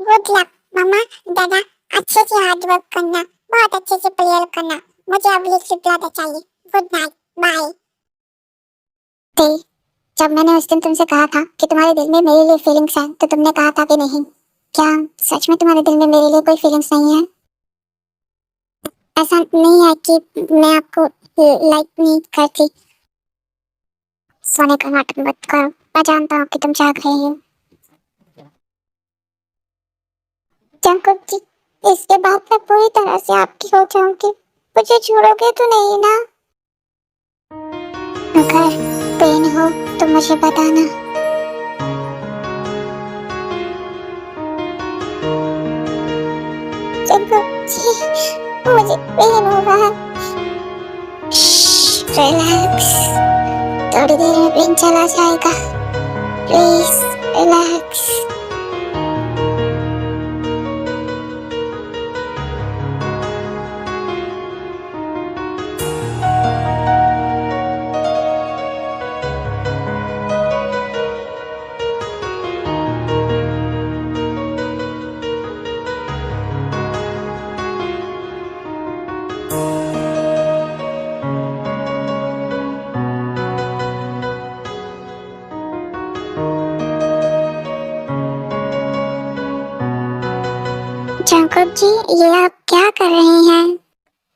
Good luck मम्मा। दादा, अच्छे से हार्ड वर्क करना, बहुत अच्छे से प्रेयर करना। मुझे अब ये स्लिप ज्यादा चाहिए। Good night, bye. जब मैंने उस दिन तुमसे कहा था कि तुम्हारे दिल में मेरे लिए फीलिंग्स हैं, तो तुमने कहा था कि नहीं। क्या सच में तुम्हारे दिल में मेरे लिए कोई फीलिंग्स नहीं है? ऐसा नहीं है कि मैं आपको लाइक नहीं करती। सोने का नाटक मत करो, मैं जानता हूँ कि तुम चाह रहे हो। जंकुक जी, इसके बाद मैं पूरी तरह से आपकी हो जाऊंगी। मुझे छोड़ोगे तो नहीं ना? अगर पेन हो तो मुझे बताना। जंकुक जी, मुझे पेन हो रहा है। रिलैक्स, थोड़ी देर में पेन चला जाएगा। Please relax. जंकुक जी, ये आप क्या कर रहे हैं?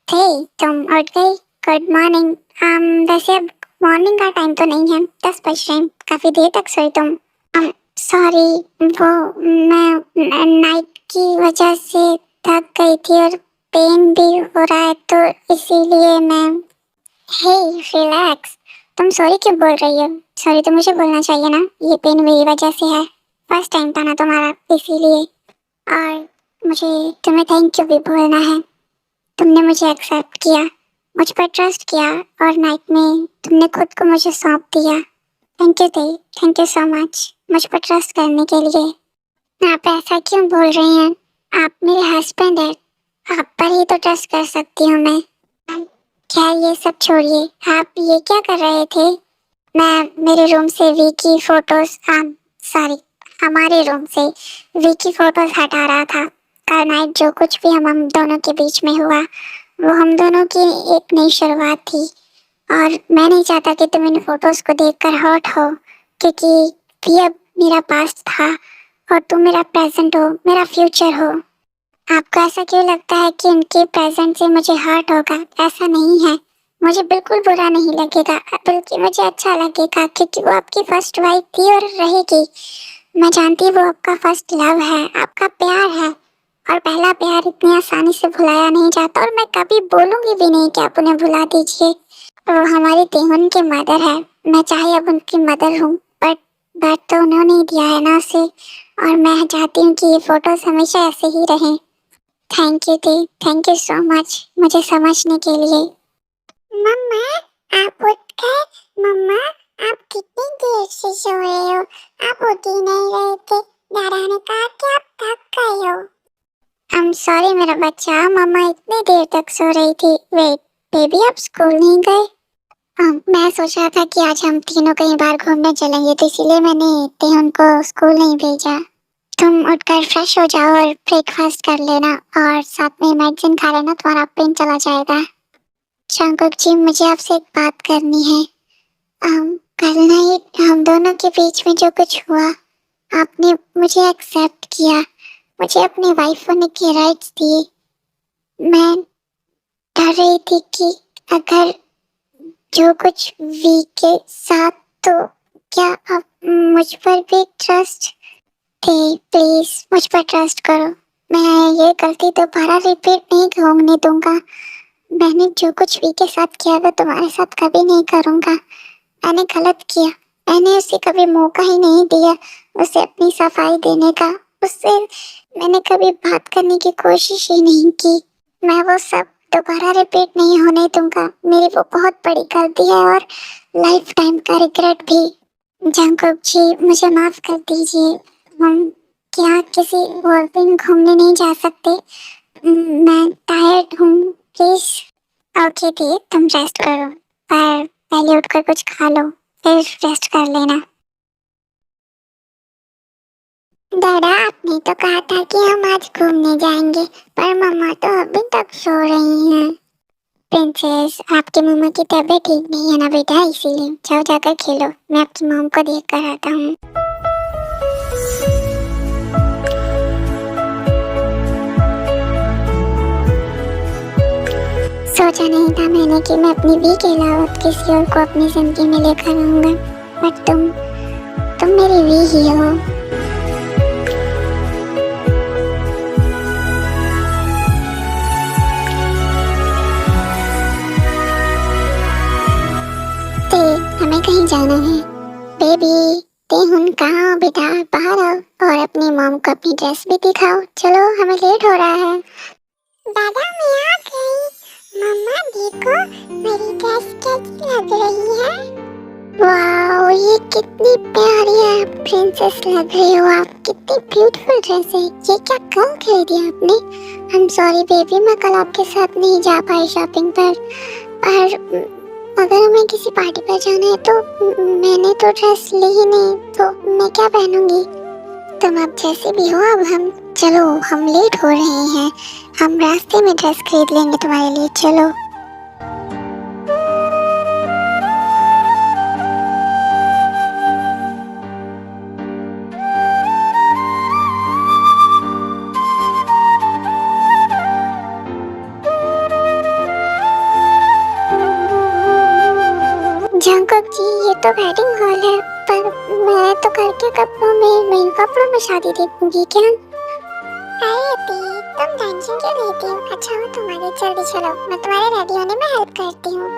थे, तुम उठ गई? Good morning. वैसे अब मॉर्निंग का टाइम तो नहीं है, 10 बज रहे हैं। काफी देर तक सोई तुम। सॉरी, वो मैं नाइट की वजह से थक गई थी और पेन भी हो रहा है, तो इसीलिए मैं। हे, रिलैक्स। तुम सॉरी क्यों बोल रही हो? सॉरी तो मुझे बोलना चाहिए ना, ये पेन मेरी वजह से है। फर्स्ट टाइम था ना तुम्हारा, इसीलिए। और मुझे तुम्हें थैंक यू भी बोलना है। तुमने मुझे एक्सेप्ट किया, मुझ पर ट्रस्ट किया, और नाइट में तुमने खुद को मुझे सौंप दिया। Thank you the, thank you so much मुझ पर ट्रस्ट करने के लिए। आप ऐसा क्यों बोल रही हैं? आप मेरे हस्बैंड हैं, आप पर ही तो ट्रस्ट कर सकती हूँ मैं। खैर ये सब छोड़िए, आप ये क्या कर रहे थे? मैं मेरे रूम से वी की फोटोज, सॉरी, हमारे रूम से वी की फोटोज हटा रहा था। कल नाइट जो कुछ भी हम दोनों के बीच में हुआ, वो हम दोनों की एक नई शुरुआत थी। और मैं नहीं चाहता कि तुम इन फोटोज को देखकर हर्ट हो, क्योंकि ये अब मेरा पास्ट था और तुम मेरा प्रेजेंट हो, मेरा फ्यूचर हो। आपको ऐसा क्यों लगता है कि उनके प्रेजेंट से मुझे हर्ट होगा? ऐसा नहीं है, मुझे बिल्कुल बुरा नहीं लगेगा, बल्कि मुझे अच्छा लगेगा, क्योंकि वो आपकी फर्स्ट वाइफ थी और रहेगी। मैं जानती हूँ वो आपका फर्स्ट लव है, आपका प्यार है, और पहला प्यार इतनी आसानी से भुलाया नहीं जाता, और मैं कभी बोलूंगी भी नहीं कि आप उन्हें भुला दीजिए। वो हमारी तेहुन की मदर है, मैं चाहे अब उनकी मदर हूँ, बट तो उन्होंने ही दिया है ना उसे, और मैं चाहती हूँ कि ये फोटोज हमेशा ऐसे ही रहें। Thank you the, thank you so much मुझे समझने के लिए। मम्मा, आप उठ गए? मम्मा, आप कितनी देर से सो रहे हो? आप उठ ही नहीं रहे थे। दादा ने कहा कि आप थक गए हो। आई एम सॉरी मेरा बच्चा, मम्मा इतनी देर तक सो रही थी। वेट, बेबी आप स्कूल नहीं गए? मैं सोच रहा था कि आज हम तीनों कहीं बाहर घूमने चलेंगे, तो इसीलिए मैंने तेहन को स्कूल नहीं भेजा। तुम उठकर फ्रेश हो जाओ और ब्रेकफास्ट कर लेना, और साथ में मेडिसिन खा लेना, तुम्हारा पेन चला जाएगा। चांगुक जी, मुझे आपसे एक बात करनी है। कल नाइट हम दोनों के बीच में जो कुछ हुआ, आपने मुझे एक्सेप्ट किया, मुझे अपनी वाइफ होने के राइट्स दिए। मैं डर रही थी कि अगर जो कुछ वी के साथ, तो क्या आप मुझ पर भी ट्रस्ट थे? प्लीज मुझ पर ट्रस्ट करो, मैं ये गलती दोबारा रिपीट नहीं होने दूंगा। मैंने जो कुछ वी के साथ किया वो तुम्हारे साथ कभी नहीं करूंगा। मैंने गलत किया, मैंने उसे कभी मौका ही नहीं दिया उसे अपनी सफाई देने का। उससे मैंने कभी बात करने की कोशिश ही नहीं की। मैं वो सब दोबारा रिपीट नहीं होने दूंगा। मेरी वो बहुत बड़ी गलती है, और लाइफ टाइम का रिग्रेट भी। जंकुक जी, मुझे माफ कर दीजिए। हम क्या किसी और दिन घूमने नहीं जा सकते? मैं टायर्ड हूँ, प्लीज। ओके दी, तुम रेस्ट करो, पर पहले उठकर कुछ खा लो, फिर रेस्ट कर लेना। दादा, आपने तो कहा था कि हम आज घूमने जाएंगे, पर मम्मा तो अभी तक सो रही हैं। प्रिंसेस, आपकी मम्मा की तबीयत ठीक नहीं है ना बेटा, इसीलिए जाओ जाकर खेलो। मैं आपकी मॉम को देख कर आता हूँ। सोचा नहीं था मैंने कि मैं अपनी वी के अलावा किसी और को अपनी जिंदगी में लेकर आऊंगा, बट तुम मेरी वी ही हो। ते, हमें कहीं जाना है। बेबी, ते हुन कहाँ हो बेटा? बाहर आओ और अपनी मॉम को अपनी ड्रेस भी दिखाओ। चलो, हमें लेट हो रहा है। दादा, मैं आ गई। मम्मा देखो, मेरी ड्रेस कैसी लग रही है? वाओ, ये कितनी प्यारी है, प्रिंसेस लग रही हो आप। कितनी ब्यूटीफुल ड्रेस है। ये क्या कल खरीदी आपने? आई एम सॉरी बेबी, मैं कल आपके साथ नहीं जा पाई शॉपिंग पर। और अगर हमें किसी पार्टी पर जाना है तो मैंने तो ड्रेस ली ही नहीं, तो मैं क्या पहनूंगी? तुम अब जैसे भी हो, अब हम लेट हो रहे हैं। हम रास्ते में ड्रेस खरीद लेंगे तुम्हारे लिए। चलो। जंकुक जी, ये तो वेडिंग हॉल है, पर मैं तो घर के कपड़ों में, नए कपड़ों में शादी देखूंगी क्या? अरे दी, तुम टेंशन क्यों लेती हो? अच्छा हो तुम्हारे, जल्दी चलो, मैं तुम्हारे रेडी होने में हेल्प करती हूँ।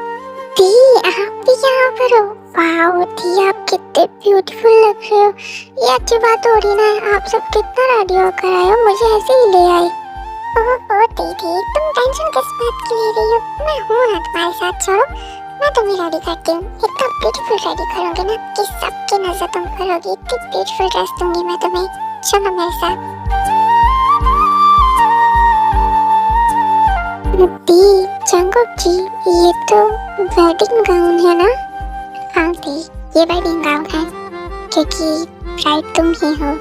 दी, आप भी यहाँ पर हो? वाओ दी, आप कितने ब्यूटीफुल लग रहे हो। ये अच्छी बात हो रही ना, आप सब कितना रेडी होकर आए हो, मुझे ऐसे ही ले आए। ओह दीदी, तुम टेंशन किस बात की ले रही हो? मैं हूँ ना तुम्हारे साथ। चलो, मैं तुम्हें रेडी करती हूँ। इतना ब्यूटीफुल रेडी करूँगी ना कि सबकी नजर तुम करोगी। इतनी ब्यूटीफुल ड्रेस दूंगी मैं तुम्हें। चलो मेरे साथ। दी, जंकुक जी, ये तो वेडिंग गाउन है ना? हाँ दी, ये वेडिंग गाउन है, क्योंकि ब्राइड तुम ही हो।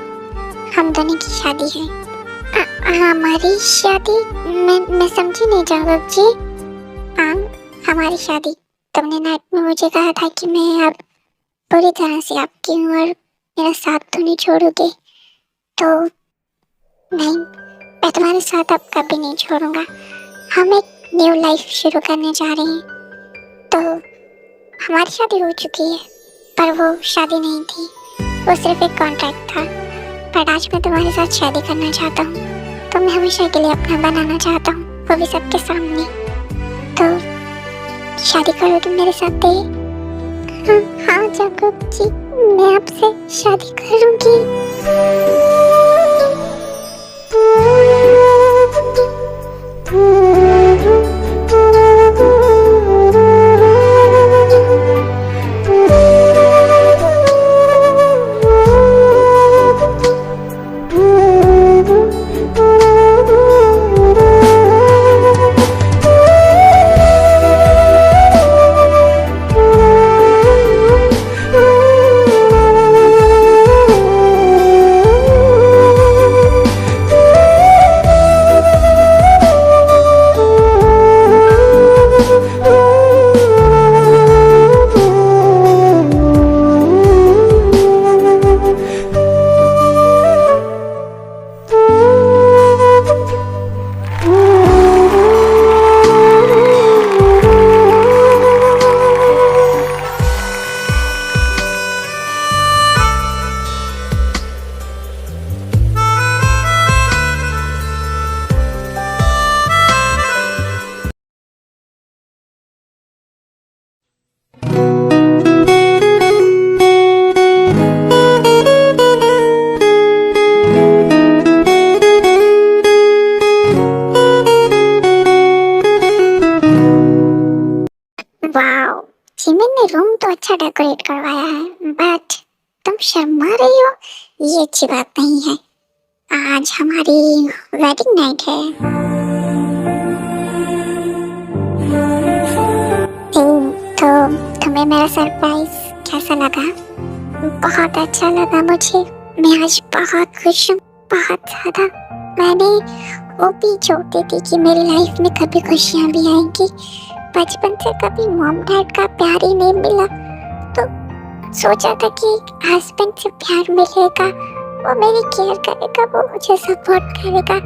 हम दोनों की शादी है। हमारी शादी? मैं समझी नहीं जंकुक जी। हाँ, हमारी शादी। तुमने नाइट में मुझे कहा था कि मैं अब पूरी तरह से आपकी हूँ और मेरा साथ तो नहीं छोड़ोगे। तो नहीं, मैं तुम्हारे साथ अब कभी नहीं छोड़ूंगा। हम एक न्यू लाइफ शुरू करने जा रहे हैं। तो हमारी शादी हो चुकी है, पर वो शादी नहीं थी, वो सिर्फ एक कॉन्ट्रैक्ट था। पर आज मैं तुम्हारे साथ शादी करना चाहता हूँ। तो मैं हमेशा के लिए अपना बनाना चाहता हूँ, वो भी सबके सामने। तो शादी करोगे मेरे साथ? हाँ हाँ जंकुक जी, मैं आपसे शादी करूंगी। वाओ, जिमिन ने रूम तो अच्छा डेकोरेट करवाया है, बट तुम शर्मा रही हो, ये अच्छी बात नहीं है। आज हमारी वेडिंग नाइट है। तो तुम्हें मेरा सरप्राइज कैसा लगा? बहुत अच्छा लगा मुझे। मैं आज बहुत खुश हूँ, बहुत ज़्यादा। मैंने वो भी छोड़ती थी कि मेरी लाइफ में कभी खुशियाँ भी आएंगी। बचपन से कभी मॉम डैड का प्यार ही नहीं मिला, तो सोचा था कि हस्बैंड से प्यार मिलेगा, वो मेरी केयर करेगा, वो मुझे सपोर्ट करेगा।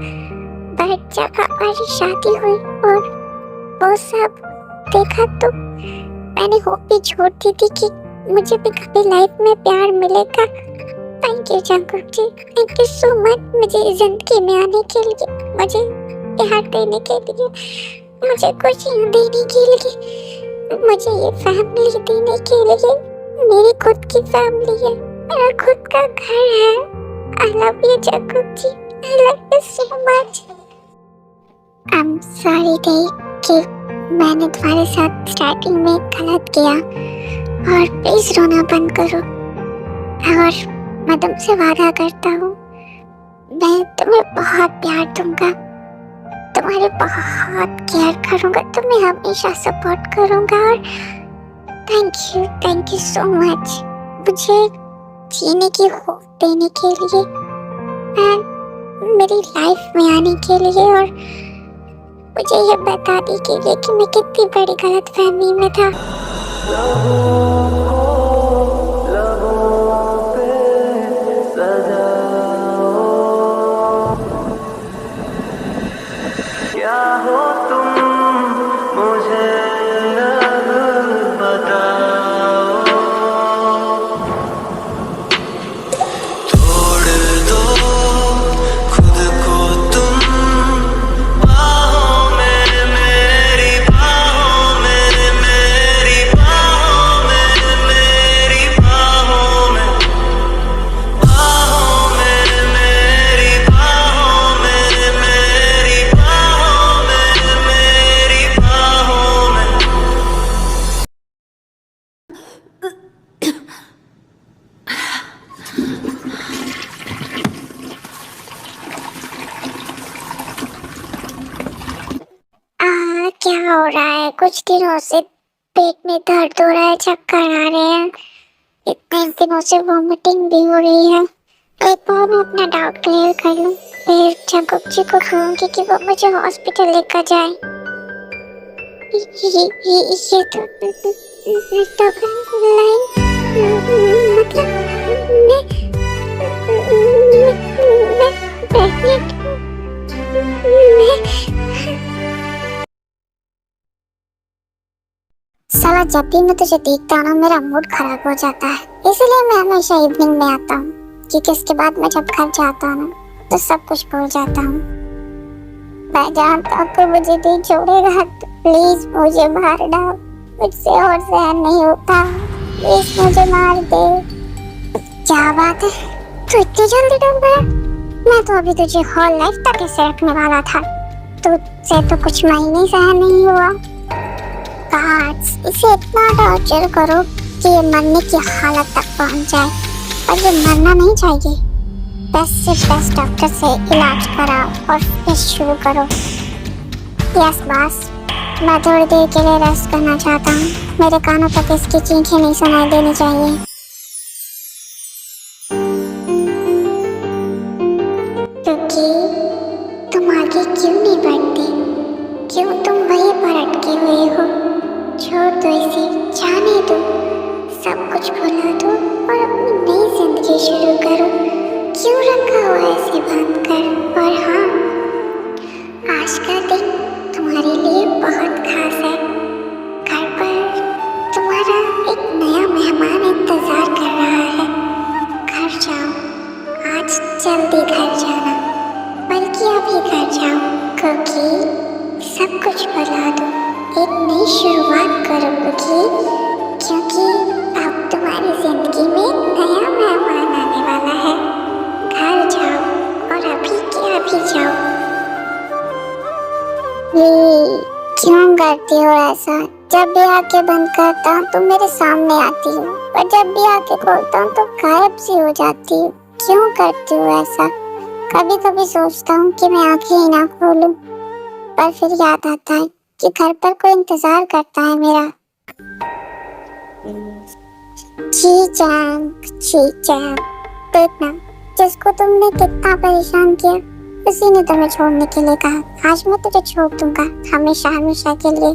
बट जब हमारी शादी हुई और वो सब देखा, तो मैंने होप भी छोड़ दी थी कि मुझे भी कभी लाइफ में प्यार मिलेगा। Thank you Jungkook ji, thank you so much मुझे जिंदगी में आने के लिए, मुझे प्यार देने के लिए, मुझे खुशियाँ देने के लिए, मुझे ये फैमिली देने के लिए। मेरी खुद की फैमिली है, मेरा खुद का घर है। I love you Jungkook ji, I love you so much. I am sorry कि मैंने तुम्हारे साथ स्टार्टिंग में गलत किया, और प्लीज रोना बंद करो। और मैं तुमसे वादा करता हूँ, मैं तुम्हें बहुत प्यार दूंगा, तुम्हारी बहुत केयर करूंगा, तुम्हें हमेशा सपोर्ट करूंगा। और थैंक यू सो मच मुझे जीने की होप देने के लिए, एंड मेरी लाइफ में आने के लिए, और मुझे ये बताने के लिए कि मैं कितनी बड़ी गलतफहमी में था। क्या हो तुम मुझे अब बताओ, छोड़ दो खुद को तुम बाहों में, मेरी बाहों में, मेरी बाहों में, मेरी बाहों में, बाहों में, मेरी बाहों में, मेरी बाहों में, मेरी बाहों में। क्या हो रहा है? कुछ दिनों से पेट में दर्द हो रहा है, चक्कर आ रहे हैं, इतने दिनों से वॉमिटिंग भी हो रही है। एक बार मैं अपना डाउट क्लियर कर लूं, फिर जंकुक जी को कहूंगी कि वो मुझे हॉस्पिटल लेकर जाए। ये तो लाइन मतलब मैं प्रेग्नेंट हूँ। साला जब भी मैं तुझे देखता हूँ ना, मेरा मूड खराब हो जाता है, इसलिए मैं हमेशा इवनिंग में आता हूँ, क्योंकि इसके बाद मैं जब घर जाता हूँ ना, तो सब कुछ भूल जाता हूँ। मैं जानता हूँ कि मुझे नहीं छोड़ेगा, तो प्लीज मुझे मार डाल, मुझसे और सहन नहीं होता, प्लीज मुझे मार दे। क्या बात है, तू इतनी जल्दी डर गया? मैं तो अभी तुझे होल लाइफ तक ऐसे रखने वाला था, तुझसे तो कुछ महीने सहन नहीं हुआ। गार्ड्स, इसे इतना टॉर्चर करो कि ये मरने की हालत तक पहुंच जाए, पर ये मरना नहीं चाहिए। बेस्ट से बेस्ट डॉक्टर से इलाज कराओ और फिर शुरू करो। यस बॉस, मैं थोड़ी देर के लिए रेस्ट करना चाहता हूँ, मेरे कानों तक इसकी चीखें नहीं सुनाई देनी चाहिए। क्योंकि तुम आगे क्यों नहीं बढ़ते? क्यों तुम वहीं पर अटके हुए हो? छोड़ दो इसे, जाने दो, सब कुछ भुला दो और अपनी नई जिंदगी शुरू करो। क्यों रखा हुआ ऐसे बांध कर? और हाँ, आज का दिन तुम्हारे लिए बहुत खास है। घर पर तुम्हारा एक नया मेहमान इंतजार कर रहा है। घर जाओ, आज जल्दी घर जाना, बल्कि अभी घर जाओ, क्योंकि सब कुछ भुला दो, एक नई शुरुआत करोगे, क्योंकि अब तुम्हारी जिंदगी में नया मेहमान आने वाला है। घर जाओ और अभी के अभी जाओ। ये क्यों करती हो ऐसा? जब भी आंखें बंद करता हूँ तो मेरे सामने आती हूँ, पर जब भी आंखें खोलता हूँ तो गायब सी हो जाती हूँ। क्यों करती हूँ ऐसा? कभी कभी सोचता हूँ कि मैं आंखें ही ना खोलूं, पर फिर याद आता है कि घर पर कोई इंतजार करता है मेरा। जी चैंग, देखना जिसको तुमने कितना परेशान किया उसी ने तुम्हें छोड़ने के लिए कहा। आज मैं तुझे छोड़ दूंगा हमेशा हमेशा के लिए।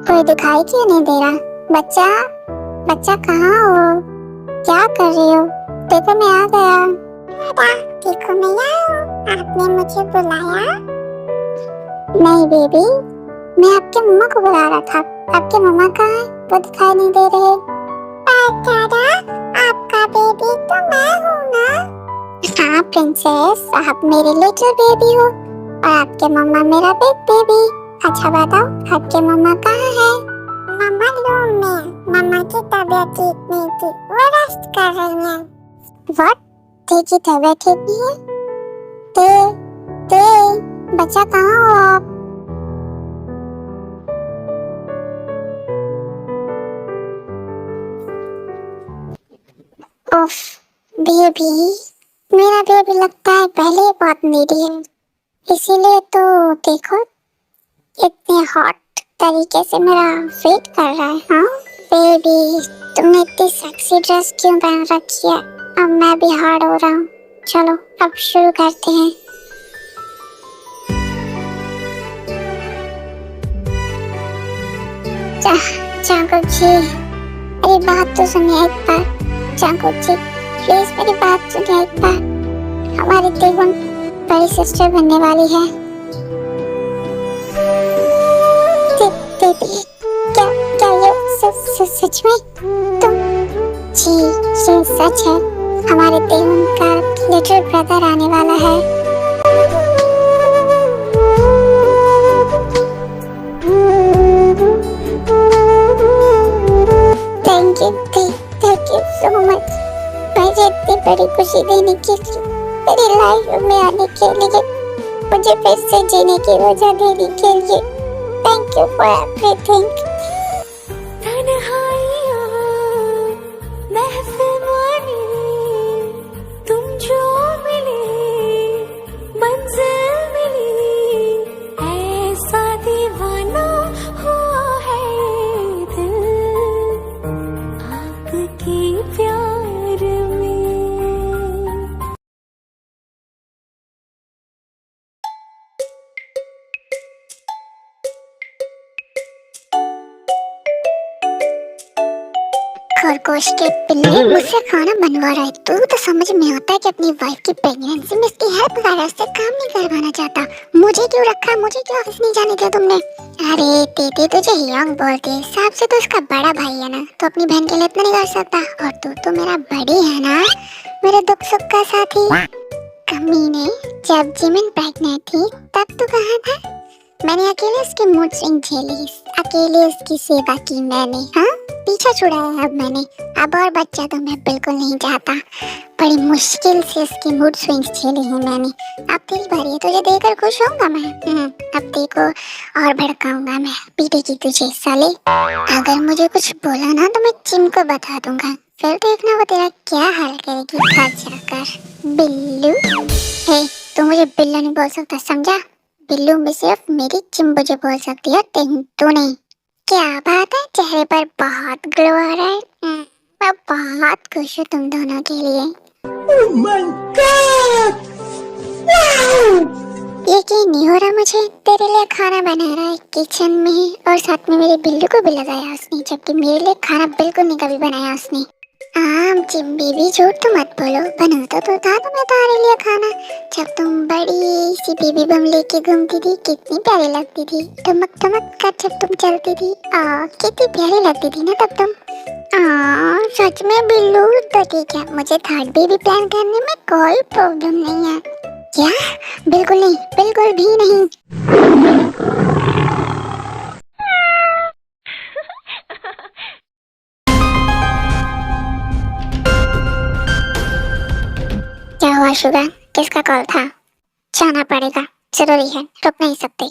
कोई दिखाई क्यों नहीं दे रहा? बच्चा, बच्चा कहाँ हो? क्या कर रही हो? देखो मैं आ गया। देखो मैं आया हूँ। आपने मुझे बुलाया? नहीं बेबी, मैं आपके मम्मा को बुला रहा था। आपके मम्मा कहाँ है? वो दिखाई नहीं दे रहे। दादा, आपका बेबी तो मैं हूँ ना? हाँ प्रिंसेस, आप मेरी लिटिल बेबी हो और आपके मम्मा मेरा बिग बेबी। अच्छा बताओ, आपके मम्मा कहाँ है? मम्मा रूम में। मम्मा की तबीयत ठीक नहीं थी, वो रेस्ट कर रही हैं। व्हाट? तेरी तबीयत ठीक नहीं है? ते बच्चा कहाँ हो आप? उफ, बेबी, मेरा बेबी लगता है पहले ही बहुत नीडी है, इसीलिए तो देखो इतने हॉट तरीके से मेरा वेट कर रहा है। हाँ बेबी, तुमने इतनी सेक्सी ड्रेस क्यों पहन रखी है? अब मैं भी हार्ड हो रहा हूँ। चलो अब शुरू करते हैं। चांकुक जी, मेरी बात तो सुनिए एक बार। चांकुक जी प्लीज मेरी बात सुनिए एक बार। हमारी तेगुन बड़ी सिस्टर बनने वाली है। दीदी, क्या क्या ये सच में? तुम? जी ये सच है। हमारे तेगुन का लिटिल ब्रदर आने वाला है। थैंक यू सो मच मुझे इतनी बड़ी खुशी देने के लिए, मेरी लाइफ में आने के लिए, मुझे फिर से जीने की वजह देने के लिए। Thank you for everything. तुम जो मिले मंजिल मिली, ऐसा दीवाना हुआ है दिल आपके प्यार में। खरगोश के पिल्ले मुझसे खाना बनवा रहा है। तू तो समझ में आता है कि अपनी वाइफ की प्रेगनेंसी में इसकी हेल्प कर रहा है, उससे काम नहीं करवाना चाहता। मुझे क्यों रखा? मुझे क्यों ऑफिस नहीं जाने दिया तुमने? अरे दीदी, तुझे यंग बोलते हैं, हिसाब से तो उसका बड़ा भाई है ना, तो अपनी बहन के लिए इतना नहीं कर सकता। और तू तो मेरा बड़ी है ना, मेरे दुख सुख का साथी। कमीने, जब जिमिन प्रेग्नेंट थी तब तू कहाँ था? मैंने अकेले उसके मूड स्विंग झेली, अकेले उसकी सेवा की मैंने। हाँ, पीछा छुड़ाया अब मैंने। अब और बच्चा तो मैं बिल्कुल नहीं चाहता। बड़ी मुश्किल से उसकी मूड स्विंग्स झेली हैं मैंने। अब तेरी बारी है, तुझे देखकर खुश होऊंगा मैं। अब देखो और भड़काऊंगा मैं, पीटेगी तुझे साले। अगर मुझे कुछ बोला ना तो मैं चिम को बता दूंगा, फिर देखना वो तेरा क्या हाल करेगी घर जाकर। बिल्लू, हे तू मुझे बिल्लू नहीं बोल सकता, समझा? बिल्लू में सिर्फ मेरी चिम मुझे बोल सकती है, तू नहीं। क्या बात है, चेहरे पर बहुत ग्लो आ रहा है। मैं बहुत खुश हूँ तुम दोनों के लिए। Oh my God! यकीन नहीं हो रहा मुझे, तेरे लिए खाना बना रहा है किचन में और साथ में मेरे बिल्लू को भी लगाया उसने, जबकि मेरे लिए खाना बिल्कुल नहीं कभी बनाया उसने। चिम बेबी, झूठ तो मत बोलो, बनाता तो था तुम्हें तुम्हारे लिए खाना। जब तुम बड़ी सी बेबी बम लेके घूमती थी कितनी प्यारी लगती थी, टमक टमक कर जब तुम चलती थी, कितनी प्यारी लगती थी ना तब तुम। सच में बिल्लू, तो ठीक है, मुझे थर्ड बेबी प्लान करने में कोई प्रॉब्लम नहीं है। क्या? बिल्कुल नहीं, बिल्कुल भी नहीं। क्या हुआ शुगर? किसका कॉल था? जाना पड़ेगा, जरूरी है, रुक नहीं सकते।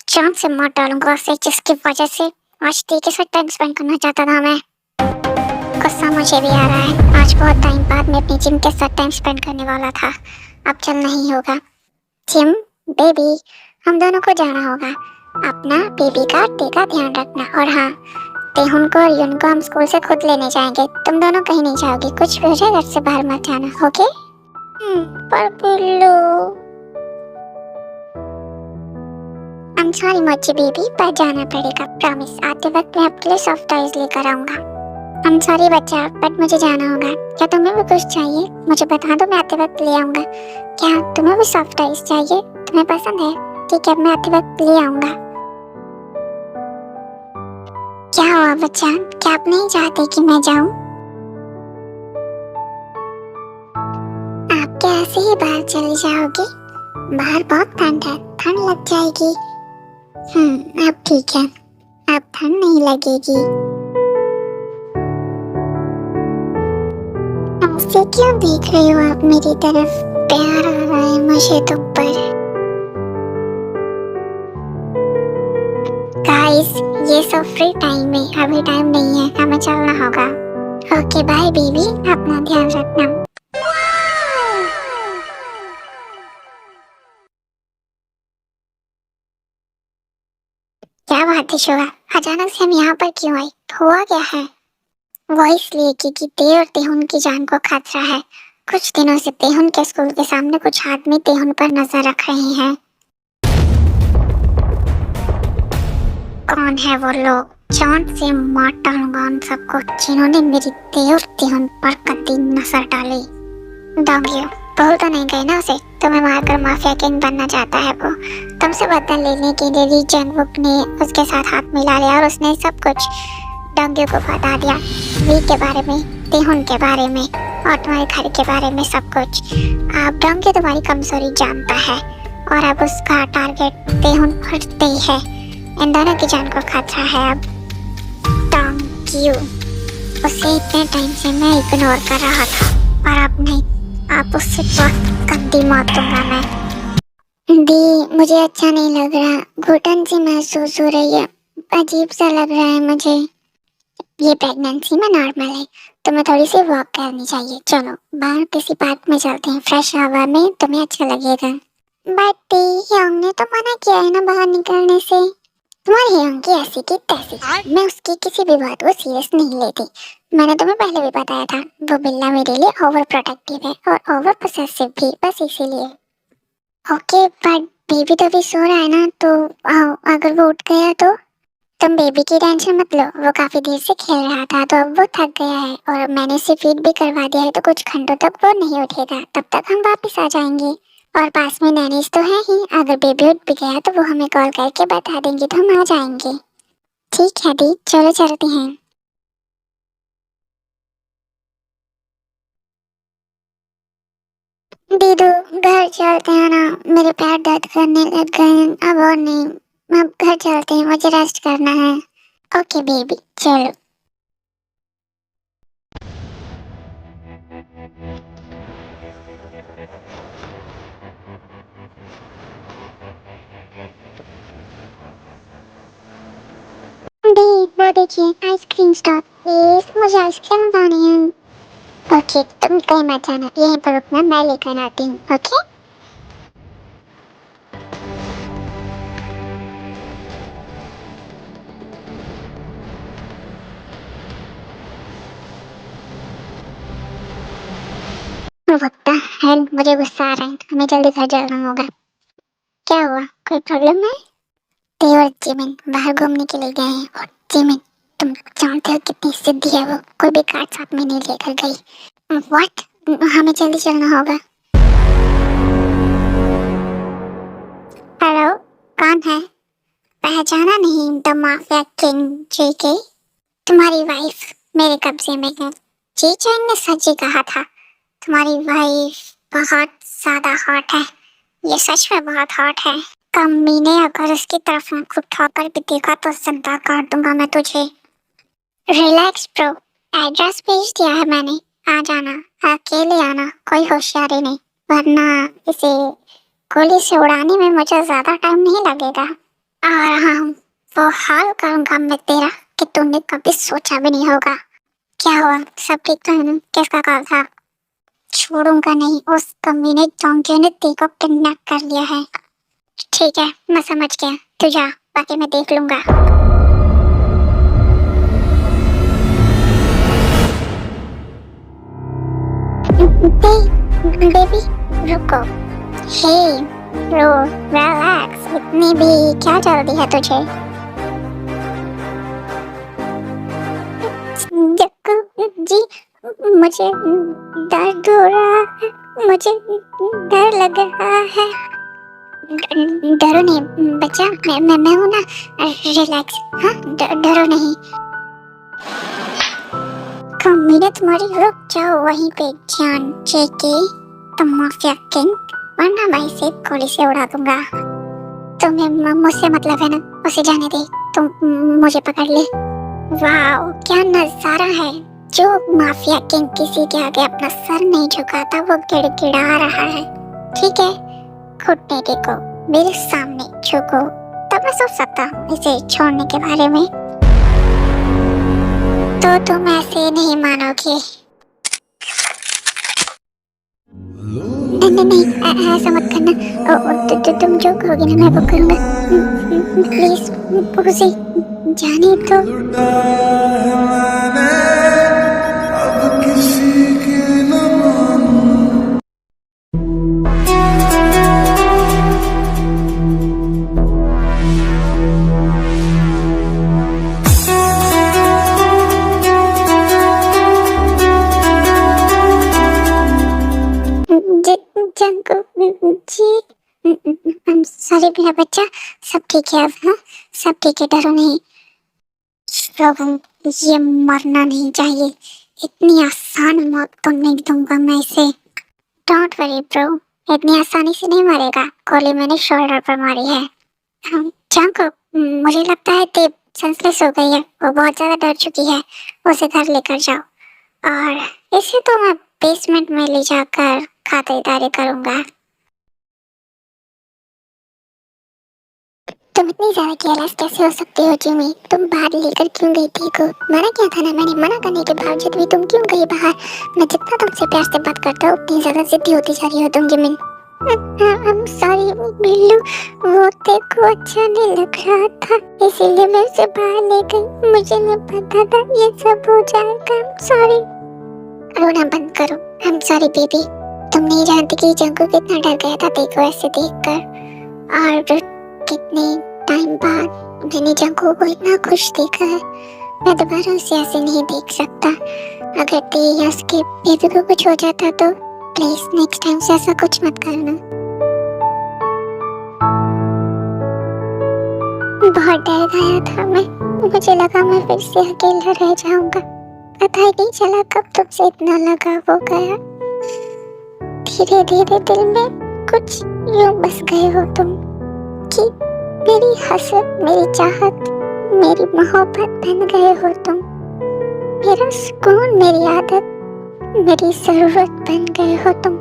जान से मार डालूंगा उसे, जिसकी वजह से आज तेरे के साथ टाइम स्पेंड करना चाहता था मैं। गुस्सा मुझे भी आ रहा है। आज बहुत टाइम बाद मैं अपनी जिम के साथ टाइम स्पेंड करने वाला था, अब चल नहीं होगा। जिम बेबी, हम दोनों को जाना होगा। अपना बेबी का टीका ध्यान रखना। और हाँ, तेहुन को और युन को हम स्कूल से खुद लेने जाएंगे। तुम दोनों कहीं नहीं जाओगे, कुछ भी हो जाए घर से बाहर मत जाना, ओके? पर पिल्लू, I'm sorry मोची बेबी, पर जाना पड़ेगा, प्रॉमिस। आते वक्त मैं आपके लिए सॉफ्ट टॉयज लेकर आऊंगा। I'm sorry बच्चा, बट मुझे जाना होगा। क्या तुम्हें भी कुछ चाहिए? मुझे बता दो, मैं आते वक्त ले आऊंगा। क्या तुम्हें भी सॉफ्ट टॉयज चाहिए? तुम्हें पसंद है? ठीक है, मैं आते वक्त ले आऊंगा। क्या हुआ बच्चा, क्या आप नहीं चाहते कि मैं जाऊं? आप क्या ऐसे ही बाहर चली जाओगी? बाहर बहुत ठंड है, ठंड लग जाएगी। अब ठीक है, अब ठंड नहीं लगेगी। ऐसे क्यों देख रही हो आप मेरी तरफ? प्यार आ रहा है मुझे तुम पर। गाइस, ये सब फ्री टाइम है, अभी टाइम नहीं है, हमें चलना होगा। ओके बाय बेबी, अपना ध्यान रखना। क्या बात है शुगा, अचानक से हम यहाँ पर क्यों आए? हुआ क्या है? वो इसलिए क्योंकि ते और तेहुन की जान को खतरा है। कुछ दिनों से तेहुन के स्कूल के सामने कुछ आदमी तेहुन पर नजर रख रहे हैं। कौन है वो लोग? जान से मार डालूंगा उन सबको जिन्होंने मेरी ते और तेहुन पर कभी नजर डाली। डॉगियो, भूल तो नहीं गई ना उसे? तुम्हें मारकर माफिया किंग बनना चाहता है वो। तुमसे बदला लेने के लिए ली जंगवुक ने उसके साथ हाथ मिला लिया और उसने सब कुछ डॉगियो को बता दिया। वी के बारे में, तेहुन के बारे में और तुम्हारे घर के बारे में सब कुछ। अब डॉगियो तुम्हारी कमजोरी जानता है और अब उसका टारगेट तेहुन फटते ही है। इन दोनों की जान को खतरा है अब। डॉगियो, उसे इतने टाइम से मैं इग्नोर कर रहा था और अब नहीं, आप उससे बहुत गंदी मौत दूंगा मैं। दी, मुझे अच्छा नहीं लग रहा, घुटन सी महसूस हो रही है, अजीब सा लग रहा है मुझे। ये प्रेगनेंसी में नॉर्मल है, तुम्हें थोड़ी सी वॉक करनी चाहिए। चलो बाहर किसी पार्क में चलते हैं, फ्रेश हवा में तुम्हें अच्छा लगेगा। बट दी, योंग ने तो मना किया है ना बाहर निकलने से। तुम्हारी योंग की ऐसी की तैसी, मैं उसकी किसी भी बात को सीरियस नहीं लेती। मैंने तुम्हें पहले भी बताया था, वो बिल्ला मेरे लिए ओवर प्रोटेक्टिव है और ओवर पोसेसिव भी, बस इसीलिए। ओके, बट बेबी तो अभी सो रहा है ना, तो अगर वो उठ गया तो? तुम बेबी की टेंशन मत लो, वो काफी देर से खेल रहा था तो अब वो थक गया है और मैंने उसे फीड भी करवा दिया है, तो कुछ घंटों तक वो नहीं उठेगा। तब तक हम वापस आ जाएंगे और पास में नैनीज तो है ही। अगर बेबी उठ भी गया तो वो हमें कॉल करके बता देंगे तो हम आ जाएंगे। ठीक है दी, चलो चलते हैं। दीदू, घर चलते हैं ना, मेरे पैर दर्द करने लग गए हैं अब और नहीं। अब घर चलते हैं, मुझे रेस्ट करना है। ओके बेबी, चलो। दी, वो देखिए आइसक्रीम स्टॉप, प्लीज मुझे आइसक्रीम खानी है। ओके, तुम कहीं मत जाना, यहीं पर रुकना, मैं लेकर आती हूँ। ओके? वक्त है, मुझे गुस्सा आ रहा है, हमें जल्दी घर जाना होगा। क्या हुआ, कोई प्रॉब्लम है? देव और जिमिन बाहर घूमने के लिए गए हैं और जिमिन, तुम जानते हो कितनी सिद्धि है वो, कोई भी कार्ड साथ में नहीं लेकर गई। व्हाट? हमें जल्दी चलना होगा। हेलो, कौन है? पहचाना नहीं? द माफिया किंग जेके, तुम्हारी वाइफ मेरे कब्जे में है। जी चैन ने सच ही कहा था, तुम्हारी वाइफ बहुत ज्यादा हॉट है। ये सच में बहुत हॉट है। कमीने, अगर उसकी तरफ आंख उठाकर भी देखा तो जिंदा काट दूंगा मैं तुझे। रिलैक्स ब्रो, एड्रेस भेज दिया है मैंने, आ जाना, अकेले आना, कोई होशियारी नहीं, वरना इसे गोली से उड़ाने में मुझे ज्यादा टाइम नहीं लगेगा। आ रहा हूँ, वो हाल करूंगा मैं तेरा कि तूने कभी सोचा भी नहीं होगा। क्या हुआ, सब ठीक तो है ना? किसका कॉल था? छोड़ूंगा नहीं, उस कमीने जोंके ने तेरे को किडनैप कर लिया है। ठीक है, मैं समझ गया, तू जा, बाकी मैं देख लूंगा। बेबी रुको। हे रो, रिलैक्स, इतनी भी क्या जल्दी है तुझे? जक्कू जी, मुझे दर्द हो रहा है, मुझे डर लग रहा है। डरो नहीं बच्चा, मैं हूं ना, रिलैक्स। हाँ, डरो नहीं। कमीने तुम्हारी, रुक जाओ वहीं पे जान। जेके तुम माफिया किंग, वरना मैं इसे गोली से उड़ा दूंगा। तुम्हें मुझसे मतलब है ना, उसे जाने दे, तुम मुझे पकड़ ले। वाह क्या नजारा है। जो माफिया किंग किसी के आगे अपना सर नहीं झुकाता वो गिड़गिड़ा रहा है। ठीक है, घुटने टेको, मेरे सामने झुको, तब मैं सोच सकता इसे छोड़ने के बारे में। तो तुम ऐसे नहीं मानोगे। नहीं नहीं नहीं, ऐसा मत करना। तुम जो कहोगे ना मैं वो करूँगा। प्लीज उसे जाने दो। लुटा है मैंने, अब किसी की न मानूं। जंकू जी, सॉरी मेरा बच्चा, सब ठीक है अब? हाँ सब ठीक है, डरो नहीं। रोहन, ये मरना नहीं चाहिए, इतनी आसान मौत तो नहीं दूंगा मैं इसे। डोंट वरी ब्रो, इतनी आसानी से नहीं मरेगा, गोली मैंने शोल्डर पर मारी है। जंकू, मुझे लगता है देव सेंसलेस हो गई है, वो बहुत ज्यादा डर चुकी है, उसे घर लेकर जाओ, और इसे तो मैं बेसमेंट में ले जाकर खातिरदारी करूंगा। तुम इतनी ज्यादा केयरलेस कैसे हो सकती हो जिमी? तुम बाहर लेकर क्यों गई थी को? मना क्या था ना, मैंने मना करने के बावजूद भी तुम क्यों गई बाहर? मैं जितना तुमसे प्यार से बात करता हूँ उतनी ज्यादा जिद्दी होती जा रही हो तुम जिमिन। I'm sorry बिल्लू, वो तेरे को अच्छा नहीं लग रहा था, इसीलिए मैं उसे बाहर ले गई, मुझे नहीं पता था ये सब हो जाएगा। I'm sorry। रोना बंद करो। I'm sorry बेबी, तुम नहीं जानती कि जंकू कितना डर गया था देखो ऐसे देखकर, और कितने टाइम बाद मैंने जंकू को इतना खुश देखा है। मैं दोबारा उसे ऐसे नहीं देख सकता। अगर तेरे या उसके बेबी को कुछ हो जाता तो प्लीज नेक्स्ट टाइम से ऐसा कुछ मत करना। बहुत डर गया था मैं, मुझे लगा मैं फिर से अकेला रह जाऊंगा, पता ही नहीं चला कब तुमसे इतना लगाव हो गया। धीरे धीरे दिल में कुछ यूं बस गए हो तुम कि मेरी हसरत, मेरी चाहत, मेरी मोहब्बत बन गए हो तुम, मेरा सुकून, मेरी आदत, मेरी जरूरत बन गए हो तुम।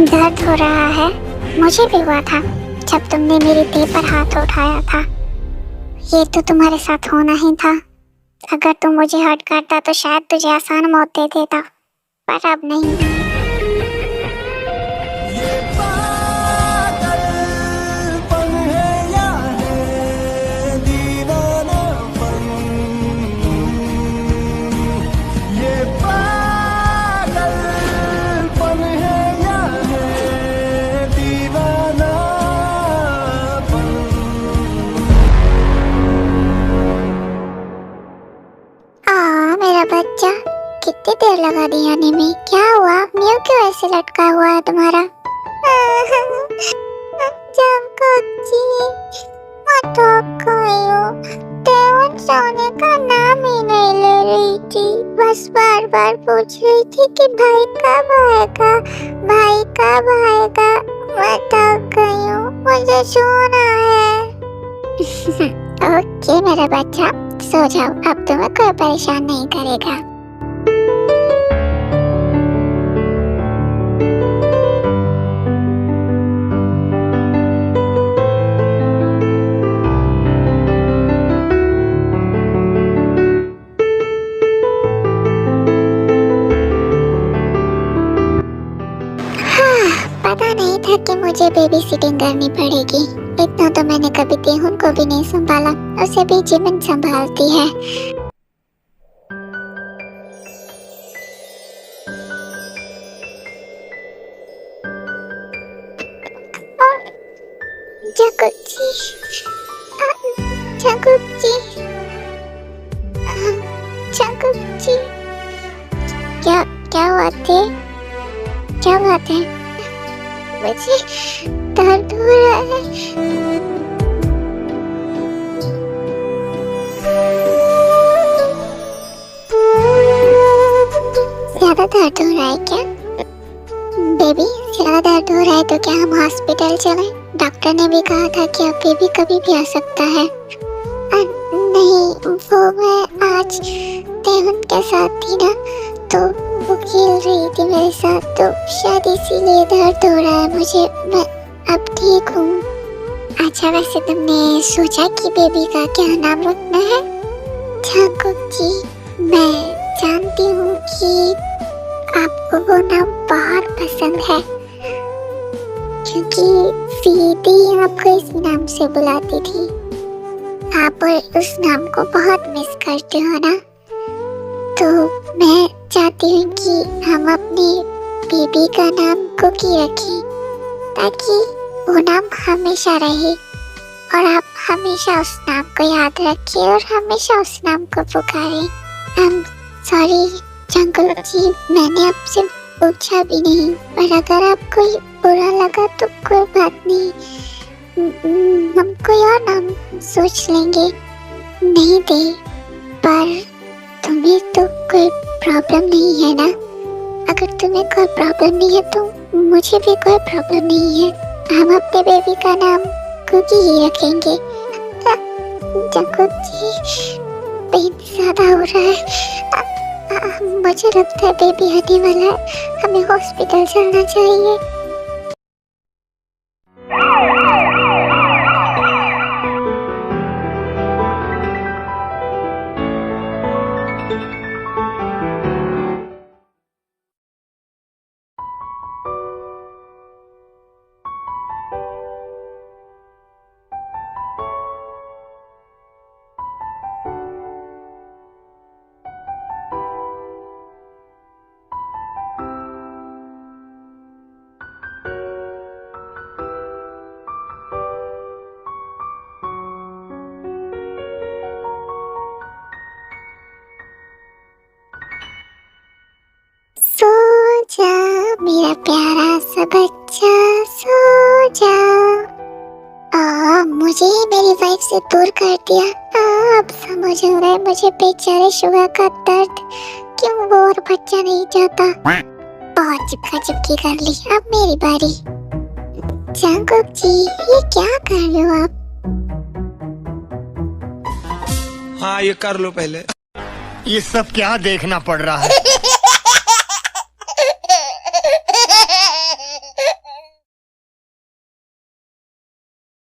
दर्द हो रहा है, मुझे भी हुआ था जब तुमने मेरी देह पर हाथ उठाया था। ये तो तुम्हारे साथ होना ही था। अगर तुम मुझे हर्ट करता तो शायद तुझे आसान मौत दे देता, पर अब नहीं। ये पागलपन है या है दीवानापन, ये पागलपन है या है दीवानापन। मेरा बच्चा, कितनी देर लगा दी आने में? क्या हुआ, म्यूं क्यों ऐसे लटका हुआ है तुम्हारा? जंकू जी, मैं थक गई हूँ, देवन सोने का नाम ही नहीं ले रही थी, बस बार बार पूछ रही थी कि भाई कब आएगा, भाई कब आएगा। मैं थक गई हूँ, मुझे सोना है। ओके मेरा बच्चा, सो जाओ, अब तुम्हें कोई परेशान नहीं करेगा। था कि मुझे बेबी सिटिंग करनी पड़ेगी। इतना तो मैंने कभी तेहुन को भी नहीं संभाला, उसे भी जिमिन संभालती है। जंकुक जी, जंकुक जी, जंकुक जी, क्या क्या बात है? क्या बात है? मुझे दर्द हो रहा है। ज्यादा दर्द हो रहा है क्या? बेबी, ज्यादा दर्द हो रहा है तो क्या हम हॉस्पिटल चलें? डॉक्टर ने भी कहा था कि अब बेबी कभी भी आ सकता है। नहीं, वो मैं आज तेहुन के साथ थी ना, तो वो खेल रही थी मेरे साथ, तो शायद इसीलिए दर्द हो रहा है मुझे। मैं अब ठीक हूँ। अच्छा, वैसे तुमने सोचा कि बेबी का क्या नाम रखना है? जंकुक जी, मैं जानती हूँ कि आपको वो नाम बहुत पसंद है, क्योंकि दीदी आपको इसी नाम से बुलाती थी। आप उस नाम को बहुत मिस करते हो ना, तो मैं चाहती हूँ कि हम अपनी बेबी का नाम कुकी रखें, ताकि वो नाम हमेशा रहे और आप हमेशा उस नाम को याद रखें और हमेशा उस नाम को पुकारें। सॉरी जंकुक जी, मैंने आपसे पूछा भी नहीं, पर अगर आपको बुरा लगा तो कोई बात नहीं, हम कोई और नाम सोच लेंगे। नहीं दे, पर तुम्हें तो कोई प्रॉब्लम नहीं है ना? अगर तुम्हें कोई प्रॉब्लम नहीं है तो मुझे भी कोई प्रॉब्लम नहीं है। हम अपने बेबी का नाम कुकी ही रखेंगे। जंकुक जी, पेन ज्यादा हो रहा है। मुझे लगता है बेबी आने वाला है, हमें हॉस्पिटल चलना चाहिए। सो जा मेरा प्यारा सा बच्चा, सो जा। मुझे ही मेरी वाइफ से दूर कर दिया। अब समझ आ रहा है मुझे बेचारे शुगा का दर्द, क्यों वो और बच्चा नहीं चाहता। बहुत चिपका चिपकी कर ली, अब मेरी बारी। जंकुक जी, ये क्या कर रहे हो आप? हाँ, ये कर लो पहले। ये सब क्या देखना पड़ रहा है?